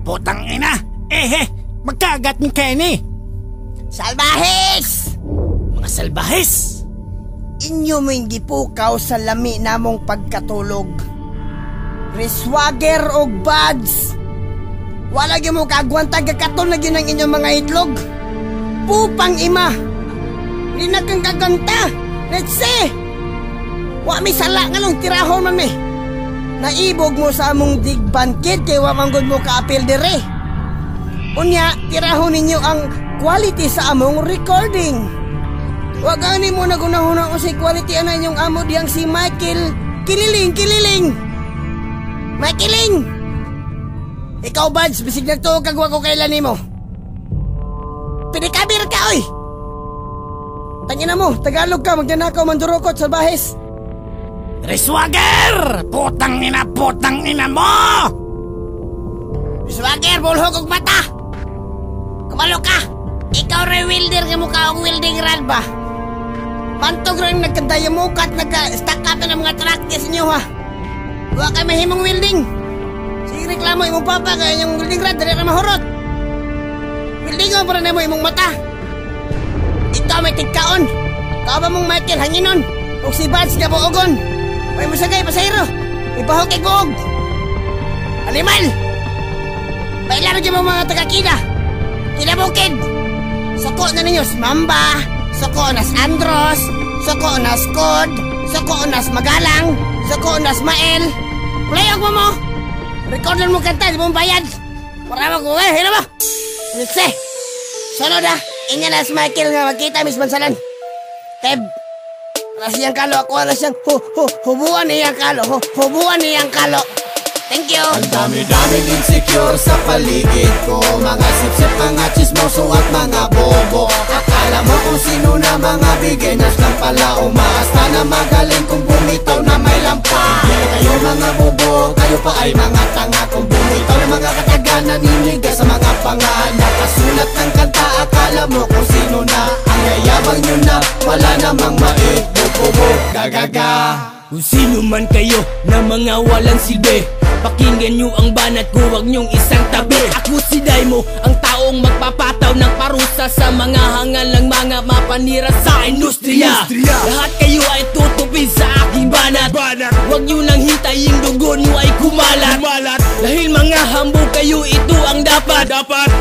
Putang ina! Magkagat ni Kenny! Salbahes! Mga salbahes! Inyo mo yung gipukaw sa lami namong pagkatulog. Reswager o buds. Wala yung mo kagwantag kakatol na yun ang inyong mga itlog. Pupang ima. Rinag kang kaganta. Let's see. Wa mi sala nga nung tirahon man mi. Naibog mo sa among digbankit kay wa manggod mo ka-apil dire. Unya, tirahon ninyo ang quality sa among recording. Wag ani mo nagunahuna ko si quality ana inyong amo diyang si Michael Kililing. Michaeling! Ikaw, Buds, bisig nagtuog kagwa ko kailan nimo. Pinikabir ka, oy! Tangina mo, Tagalog ka, magnanakaw, mandurukot, salbahes. Reswager! Putang ina mo! Reswager, bulhog og mata! Kumalo ka! Ikaw rin wilder nga mukha ang welding rod ba? Pantog rin nagkandayamukat, nagka-stack up na ng mga truck niya sa inyo ha. Huwag kayo mahimong welding. Sige reklamo imong papa kaya yung welding rod, dali na mahurot. Welding mo para na mo imong mata. Ikaw may tigkaon. Kau ba mong Michael hanginon? O si Buds nga buogon. May musagay pasayro. Ipahok kay kuog. Animal! Bailaro dyan mo mga taga-kina. Kinabukid. Soko na ninyo Mamba. Soko nas Andros. Soko nas Kod. Soko nas Magalang. Soko nas Mael. Playog mo. Recordan mo kanta, di mo bayad. Para mo hila mo. Nitse. Solo na. Inya nas Michael nga magkita Miss Bansalan. Teb. Wala siyang kalo. Ako wala siyang hubuan niyang kalo. Hubuan niyang kalo. Thank you. Ang dami-daming insecure sa paligid ko. Mga sip-sip, mga chismoso at mga bobo. Akala mo kung sino na mga beginners lang pala umaasta na magaling kung bumitaw na may lampa. Kayo mga bobo, kayo pa ay mga tanga. Kung bumitaw na mga kataga naninigas sa mga pangalan. Nakasulat ng kanta, akala mo kung sino na. Ang yayabang nyo na, wala namang mait. Bobo, gagaga. Kung sino man kayo na mga walang silbi, pakinggan nyo ang banat ko, huwag nyong isang tabi. Ako si Daimo, ang taong magpapataw ng parusa sa mga hangal ng mga mapanira sa industriya. Lahat kayo ay tutupin sa aking banat. Huwag nyo nang hintayin dugo nyo ay kumalat. Dahil mga hambog kayo, ito ang dapat.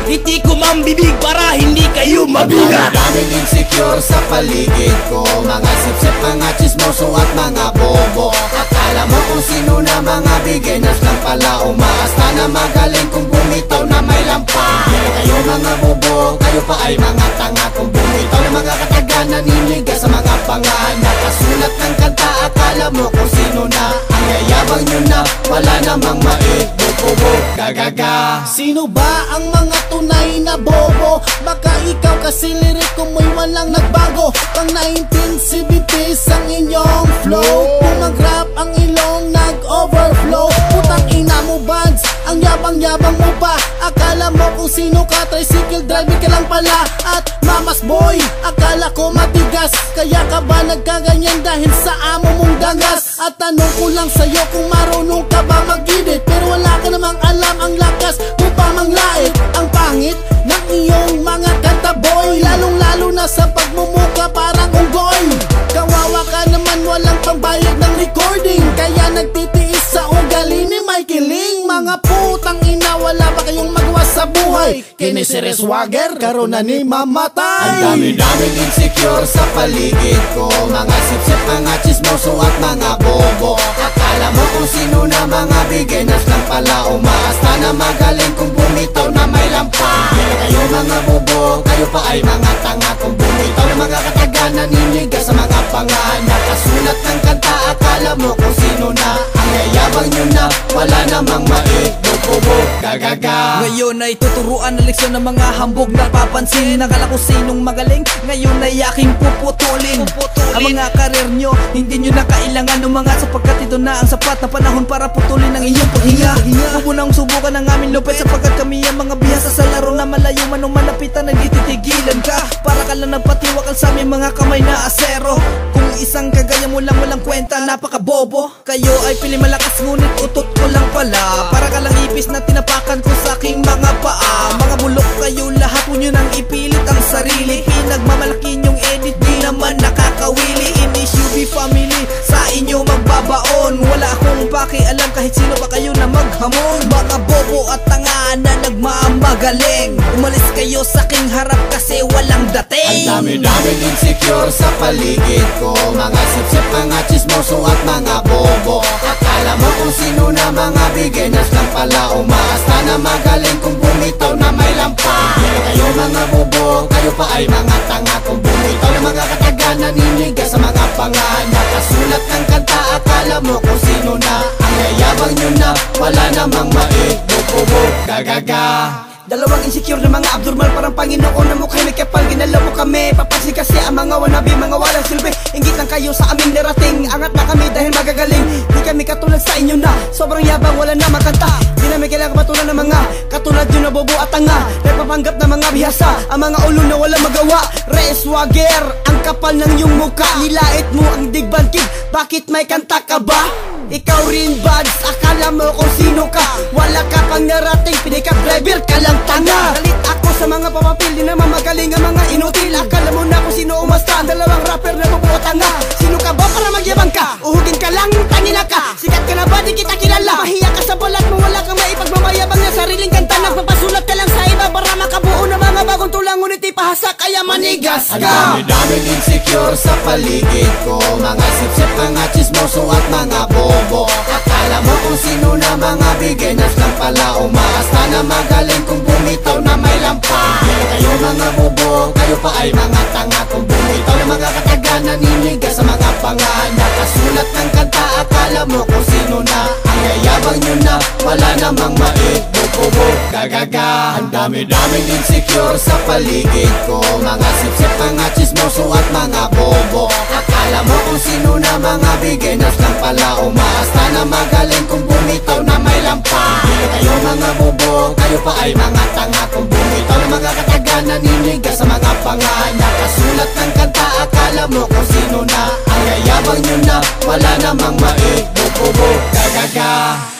Hindi ko mambibig para hindi kayo mabigat. Daming insecure sa paligid ko. Mga sip-sip, mga chismoso at mga bobo. Akala mo kung sino na mga beginners lang pala umaasta na magaling kung bumitaw na may lampa. Kayo mga bobo, kayo pa ay mga tanga. Kung bumitaw na mga kataga naninigas sa mga pangalan. Nakasulat ng kanta, akala mo kung sino na. Ang yayabang nyo na, wala namang mait. Bobo, gagaga. Sino ba ang mga tunay na bobo? Baka ikaw kasi liriko mo'y walang nagbago. Pang 1970s ang inyong flow. Kung mag-rap ang ilong nag-overflow. Putang ina mo Buds, ang yabang-yabang mo pa. Akala mo kung sino ka, tricycle driving ka lang pala. At mamas boy, akala ko matigas. Kaya ka ba nagkaganyan dahil sa amo mong dagas? At tanong ko lang sa'yo kung marunong ka ba mag-edit. Pero wala ka namang alam ang lakas mo pa manglait. Ang pangit ng iyong mga kanta boy, lalong-lalo na sa pagmumuka parang unggoy. Kawawa ka naman, walang pangbayad ng recording. Kaya nagtitiis sa ugali ni Michaeling. Mga putang ina, wala ba kayong magawa sa buhay? Kini si Reswager, karon na ni mamatay. Ang dami-daming insecure sa paligid ko. Mga sip-sip, mga chismoso at mga bobo. Akala mo kung sino na mga beginners lang pala umaasta na magaling kung bumitaw na may lampa. Kayo mga bobo, kayo pa ay mga tanga. Kung bumitaw na mga kataga naninigas sa mga pangalan. Nakasulat ng kanta, akala mo kung sino na. Ang yayabang nyo na, wala namang mait. Bobo, gagaga. Ngayon ay tuturuan ng leksyon ng mga hambog na papansin. Nakala ko sinong magaling, ngayon ay aking puputulin. Ang mga karir nyo, hindi nyo na kailangan umangat, sapagkat ito na ang sapat na panahon para putulin ang inyong paghinga. Huwag mo nang subukan ng aming lupit, sapagkat kami ang mga bihasa sa laro na malayo man o malapitan, nagtitigilan ka. Para ka lang nagpatiwakal sa aming mga kamay na asero. Kung isang kagaya mo lang walang kwenta, napakabobo. Kayo ay pili malakas ngunit utot ko lang pala. Para ka lang ipis na tinapakan ko sa aking mga kahit sino pa kayo na maghamon. Mga bobo at tanga na nagmamagaling, umalis kayo sa aking harap kasi walang dating. Ang dami-daming insecure sa paligid ko, mga sip-sip, mga chismoso at mga bobo. Akala mo kung sino na mga beginners lang pala, umaasta na magaling kung bumitaw na may lampa. Kayo mga bobo, kayo pa ay mga tanga, kung bumitaw na mga kataga naninigas sa mga pangalan. Nakasulat ng kanta, akala mo kung sino na, ang yayabang nyo na wala namang maikubo. Gagaga. Dalawang insecure na mga abnormal, parang Panginoon na mukha may kapal. Ginalaw mo kami, papansin kasi ang mga wannabe, mga walang silbi. Inggit lang kayo sa aming narating, angat na kami dahil magagaling. Di kami katulad sa inyo na sobrang yabang, wala na makanta. Di namin kailangan matulad ng mga katulad nyo na bobo at tanga, nagpapanggap na mga bihasa, ang mga ulo na walang magawa. Reswager, ang kapal ng iyong muka, nilait mo ang digbantig, bakit may kanta ka ba? Ikaw rin buds, akala mo kung sino ka, wala ka pang narating, pinikap driver ka lang tanga. Galit ako sa mga papapil, di naman magaling ang mga inutil. Akala mo na kung sino umasta, ang dalawang rapper na bubuo tanga. Sino ka ba para magyabang ka? Uhugin ka lang, tangina ka. Sikat ka na ba, di kita kilala. Mahiya ka sa balat mo, wala kang maipagmamayabang na sariling kanta. Nagpapasulat ka lang sa iba para makabuo ng mga bagong tulang, ngunit ipahasa kaya manigas Ang ka. dami-daming insecure sa paligid ko, mga sip-sip, mga chismoso at mga bobo. Akala mo kung sino na mga beginners lang pala, umaasta na magaling kung bumitaw na may lampa. Kayo mga bobo, kayo pa ay mga tanga, kung bumitaw na mga kataga naninigas sa mga pangalan. Nakasulat ng kanta, akala mo kung sino na, ang yayabang nyo na wala namang maikubo. Gagaga. Ang dami-daming insecure sa paligid ko, mga sip-sip, mga chismoso at mga bobo. Akala mo kung sino na mga beginners lang pala, umaasta na magaling kung bumitaw na may lampa. Kayo mga bobo, kayo pa ay mga tanga, kung bumitaw na mga kataga naninigas sa mga pangalan. Nakasulat ng kanta, akala mo kung sino na, ang yayabang nyo na wala namang maikubo. Gagaga.